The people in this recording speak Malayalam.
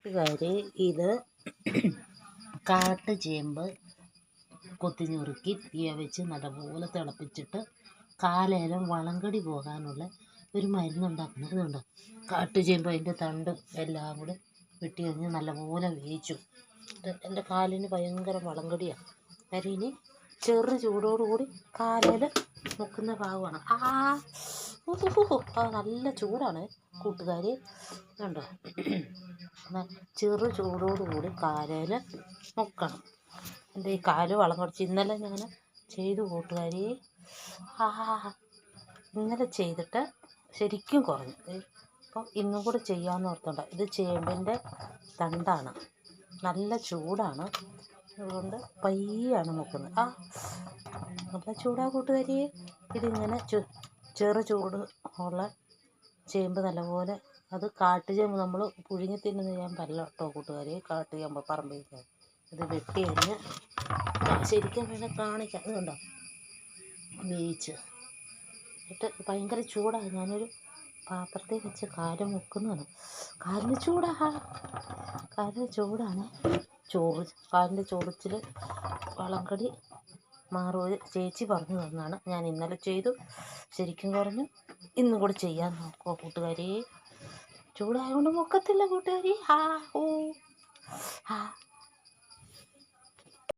കൂട്ടുകാരെ, ഇത് കാട്ടുചേമ്പ് കൊത്തി ഞുറുക്കി തീയ വെച്ച് നല്ലപോലെ തിളപ്പിച്ചിട്ട് കാലേലം വളങ്കടി പോകാനുള്ള ഒരു മരുന്നുണ്ടാക്കുന്നത്. ഇതുണ്ട്, കാട്ടുചേമ്പ് അതിൻ്റെ തണ്ടും എല്ലാം കൂടെ വെട്ടി കഴിഞ്ഞ് നല്ലപോലെ വേവിച്ചു. എൻ്റെ കാലിന് ഭയങ്കര വളങ്കടിയാണ്. കാര്യം ഇനി ചെറു ചൂടോടുകൂടി കാലേൽ മുക്കുന്ന ഭാഗമാണ്. നല്ല ചൂടാണ് കൂട്ടുകാരി. കണ്ടോ, ചെറു ചൂടോടുകൂടി കാലേൽ മുക്കണം. എൻ്റെ ഈ കാല് വളം കുറച്ച് ഇന്നലെ ഞാൻ ചെയ്തു കൂട്ടുകാരി. ഇന്നലെ ചെയ്തിട്ട് ശരിക്കും കുറഞ്ഞു. അപ്പോൾ ഇന്നും കൂടെ ചെയ്യാമെന്ന് ഓർത്തുണ്ട്. ഇത് ചേമ്പിൻ്റെ തണ്ടാണ്, നല്ല ചൂടാണ്, അതുകൊണ്ട് പയ്യാണ് മുക്കുന്നത്. നല്ല ചൂടാ കൂട്ടുകാരി. ഇതിങ്ങനെ ചെറു ചൂട് ഉള്ള ചേമ്പ് നല്ലപോലെ, അത് കാട്ടുചേമ്പ് നമ്മൾ പുഴുങ്ങി തിന്നുന്നത് ഞാൻ പല്ല കേട്ടോ കൂട്ടുകാരി. കാട്ടുചേമ്പ് പറമ്പിൽ ഇത് വെട്ടി കഴിഞ്ഞ് ശരിക്കും വേണേൽ കാണിക്കാം. ഇതുണ്ടോ, വേവിച്ച് എന്നിട്ട് ഭയങ്കര ചൂടാണ്. ഞാനൊരു പാത്രത്തിൽ വെച്ച് കാല് മുക്കുന്നതാണ്. കാലിന് ചൂടാണ്. കാലിൻ്റെ ചൊറിച്ചിൽ വളങ്കടി മാറും. ചേച്ചി പറഞ്ഞു തന്നാണ്. ഞാൻ ഇന്നലെ ചെയ്തു, ശരിക്കും കുറഞ്ഞു. ഇന്നും കൂടി ചെയ്യാൻ നോക്കുമോ കൂട്ടുകാരി. ചൂടായതുകൊണ്ട് മുക്കത്തില്ല കൂട്ടുകാരി.